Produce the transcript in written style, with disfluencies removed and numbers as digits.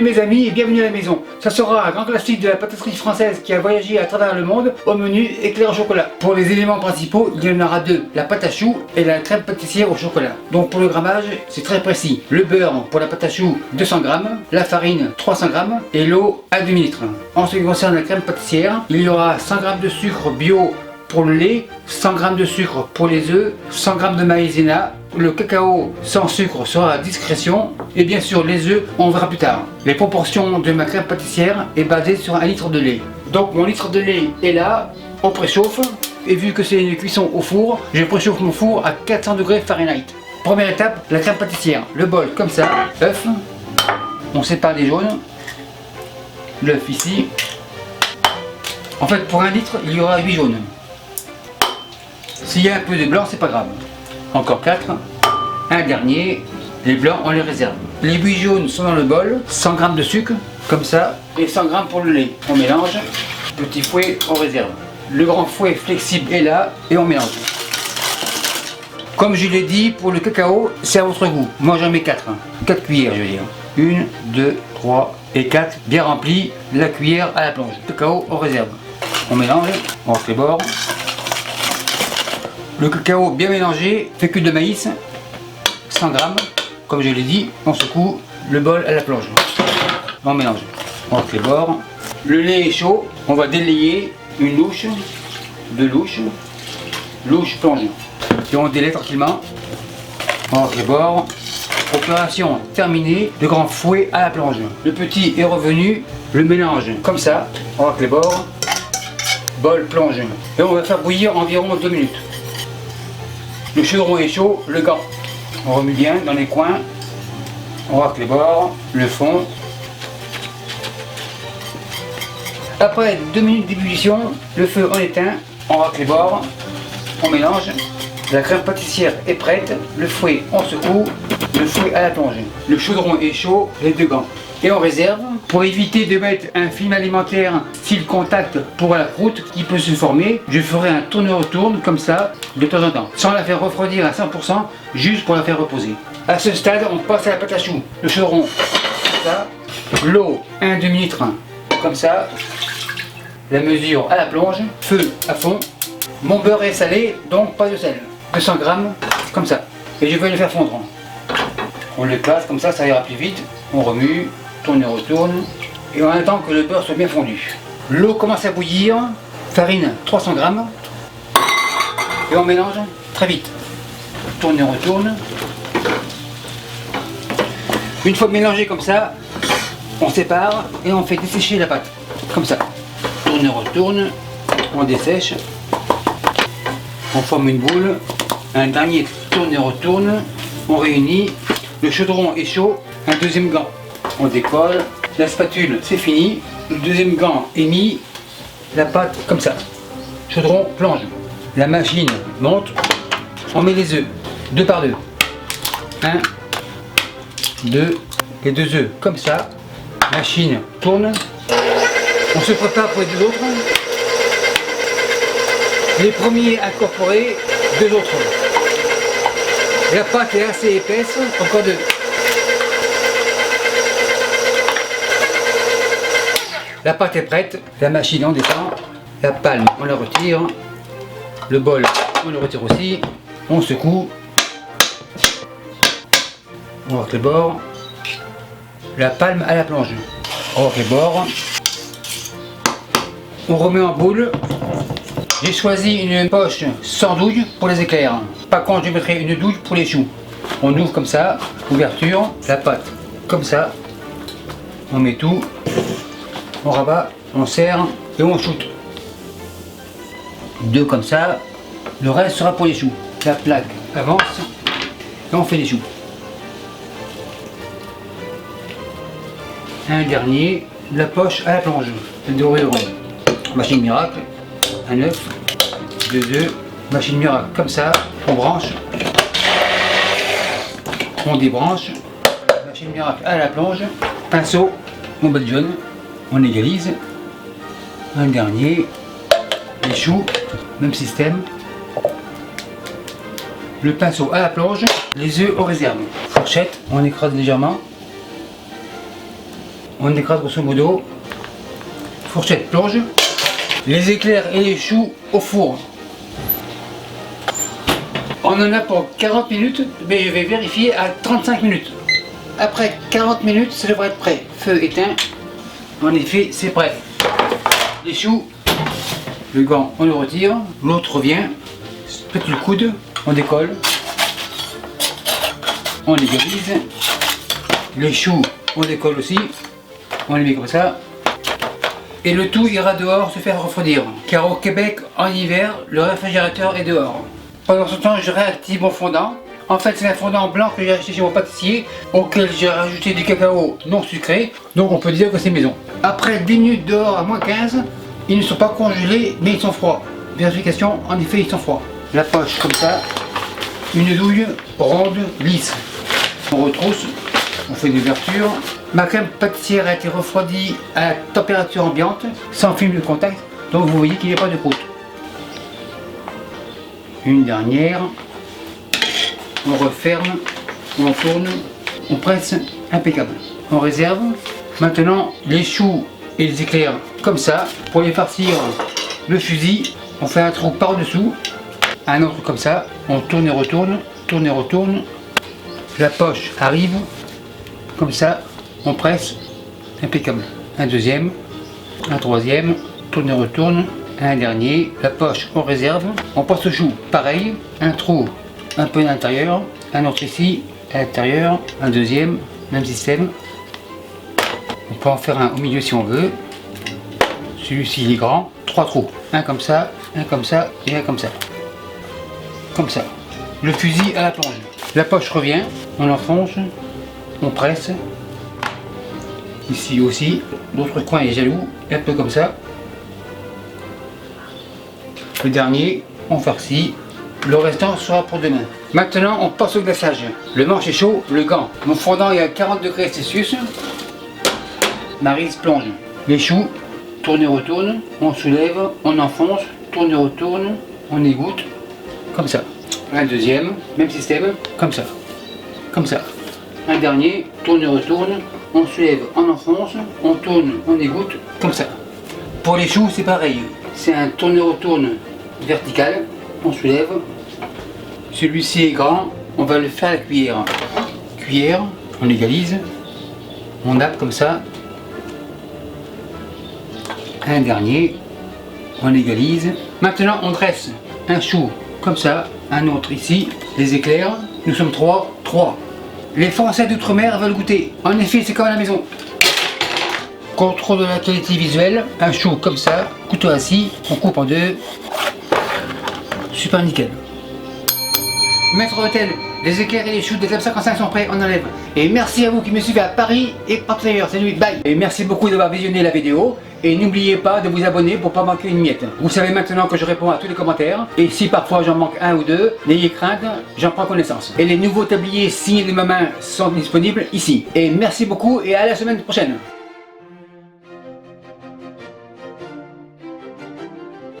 Salut mes amis et bienvenue à la maison. Ça sera un grand classique de la pâtisserie française qui a voyagé à travers le monde au menu éclair au chocolat. Pour les éléments principaux, il y en aura deux, la pâte à choux et la crème pâtissière au chocolat. Donc pour le grammage, c'est très précis. Le beurre pour la pâte à choux 200 g, la farine 300 g et l'eau à 2 litres. En ce qui concerne la crème pâtissière, il y aura 100 g de sucre bio pour le lait, 100 g de sucre pour les œufs, 100 g de maïzena. Le cacao sans sucre sera à discrétion et bien sûr les œufs on verra plus tard. Les proportions de ma crème pâtissière est basée sur 1 litre de lait. Donc mon litre de lait est là, on préchauffe et vu que c'est une cuisson au four, je préchauffe mon four à 400 degrés Fahrenheit. Première étape, la crème pâtissière. Le bol comme ça, œuf, on sépare les jaunes, l'œuf ici. En fait pour 1 litre il y aura 8 jaunes. S'il y a un peu de blanc c'est pas grave. Encore 4, un dernier, les blancs on les réserve. Les 8 jaunes sont dans le bol, 100 g de sucre, comme ça, et 100 g pour le lait. On mélange, petit fouet on réserve. Le grand fouet flexible est là et on mélange. Comme je l'ai dit, pour le cacao, c'est à votre goût. Moi j'en mets 4, 4 cuillères je veux dire. 1, 2, 3 et 4, bien rempli, la cuillère à la plonge. Le cacao on réserve. On mélange, on refait les bords. Le cacao bien mélangé, fécule de maïs, 100 g, comme je l'ai dit, on secoue le bol à la plonge. On mélange, on refait les bords. Le lait est chaud, on va délayer une louche, 2 louches, louche plonge. Et on délaie tranquillement, on refait les bords. Opération terminée, le grand fouet à la plonge. Le petit est revenu, le mélange comme ça, on refait les bords, bol plonge. Et on va faire bouillir environ 2 minutes. Le chaudron est chaud, le gant. On remue bien dans les coins. On racle les bords, le fond. Après 2 minutes d'ébullition, le feu on éteint, on racle les bords, on mélange. La crème pâtissière est prête, le fouet on secoue, le fouet à la plonge. Le chaudron est chaud, les 2 gants. Et on réserve. Pour éviter de mettre un film alimentaire style contact pour la croûte qui peut se former, je ferai un tourne-retourne comme ça de temps en temps, sans la faire refroidir à 100%, juste pour la faire reposer. À ce stade, on passe à la pâte à choux. Le chaudron, comme ça, l'eau, 1 demi-litre, comme ça, la mesure à la plonge, feu à fond. Mon beurre est salé, donc pas de sel. 200 g, comme ça. Et je vais le faire fondre. On le place comme ça ira plus vite. On remue. Tourne et retourne, et on attend que le beurre soit bien fondu. L'eau commence à bouillir, farine 300 g, et on mélange très vite. Tourne et retourne. Une fois mélangé comme ça, on sépare et on fait dessécher la pâte, comme ça. Tourne et retourne, on dessèche, on forme une boule, un dernier tourne et retourne, on réunit, le chaudron est chaud, un deuxième gant. On décolle, la spatule c'est fini, le deuxième gant est mis, la pâte comme ça, chaudron plonge, la machine monte, on met les œufs, 2 par 2, 1, 2, les 2 œufs comme ça, machine tourne, on se prépare pour les 2 autres, les premiers incorporés, 2 autres, la pâte est assez épaisse, encore 2. La pâte est prête, la machine on descend, la palme on la retire, le bol on le retire aussi, on secoue, on rentre les bords, la palme à la plonge, on rentre les bords, on remet en boule. J'ai choisi une poche sans douille pour les éclairs, par contre je mettrai une douille pour les choux. On ouvre comme ça, ouverture, la pâte comme ça, on met tout. On rabat, on serre et on shoot. 2 comme ça, le reste sera pour les choux. La plaque avance et on fait les choux. Un dernier, la poche à la plonge. Doré. Machine miracle, un œuf, 2 œufs, machine miracle comme ça, on branche, on débranche, machine miracle à la plonge, pinceau, mon bel jaune. On égalise, un dernier, les choux, même système, le pinceau à la plonge, les œufs aux réserves. Fourchette, on écrase légèrement, On écrase grosso modo. Fourchette plonge. Les éclairs et les choux au four. On en a pour 40 minutes, mais je vais vérifier à 35 minutes. Après 40 minutes, ça devrait être prêt. Feu éteint. En effet, c'est prêt. Les choux, le gant, on le retire. L'autre revient. Petit le coude, on décolle. On légalise. Les choux, on décolle aussi. On les met comme ça. Et le tout ira dehors se faire refroidir. Car au Québec, en hiver, le réfrigérateur est dehors. Pendant ce temps, je réactive mon fondant. En fait, c'est un fondant blanc que j'ai acheté chez mon pâtissier, auquel j'ai rajouté du cacao non sucré. Donc on peut dire que c'est maison. Après 10 minutes dehors à moins 15, ils ne sont pas congelés, mais ils sont froids. Vérification, en effet, ils sont froids. La poche comme ça. Une douille ronde, lisse. On retrousse, on fait une ouverture. Ma crème pâtissière a été refroidie à température ambiante, sans film de contact, donc vous voyez qu'il n'y a pas de croûte. Une dernière. On referme, on tourne, on presse, impeccable. On réserve. Maintenant, les choux et les éclairs comme ça. Pour les farcir le fusil, on fait un trou par-dessous, un autre comme ça. On tourne et retourne, tourne et retourne. La poche arrive, comme ça, on presse, impeccable. Un deuxième, un troisième, tourne et retourne, un dernier. La poche, on réserve. On passe au chou, pareil, un trou un peu à l'intérieur, un autre ici, à l'intérieur, un deuxième, même système. On peut en faire un au milieu si on veut. Celui-ci il est grand, 3 trous, un comme ça et un comme ça. Comme ça. Le fusil à la plonge. La poche revient, on enfonce, on presse. Ici aussi, l'autre coin est jaloux, un peu comme ça. Le dernier, on farcit. Le restant sera pour demain. Maintenant, on passe au glaçage. Le manche est chaud, le gant. Mon fondant est à 40 degrés Celsius. Maryse plonge. Les choux, tourne et retourne. On soulève, on enfonce, tourne et retourne. On égoutte. Comme ça. Un deuxième, même système. Comme ça. Comme ça. Un dernier, tourne et retourne. On soulève, on enfonce. On tourne, on égoutte. Comme ça. Pour les choux, c'est pareil. C'est un tourne et retourne vertical. On soulève. Celui-ci est grand, on va le faire à la cuillère. Cuillère, on égalise. On nappe comme ça. Un dernier, on égalise. Maintenant on dresse un chou comme ça, un autre ici. Les éclairs, nous sommes 3. Les Français d'outre-mer veulent goûter. En effet, c'est comme à la maison. Contrôle de la qualité visuelle, un chou comme ça, couteau assis, on coupe en deux. Super nickel. Maître Hôtel, les éclairs et les choux des M55 sont prêts, on enlève. Et merci à vous qui me suivez à Paris et partout ailleurs. Salut, bye. Et merci beaucoup d'avoir visionné la vidéo. Et n'oubliez pas de vous abonner pour pas manquer une miette. Vous savez maintenant que je réponds à tous les commentaires. Et si parfois j'en manque un ou deux, n'ayez crainte, j'en prends connaissance. Et les nouveaux tabliers signés de ma main sont disponibles ici. Et merci beaucoup et à la semaine prochaine.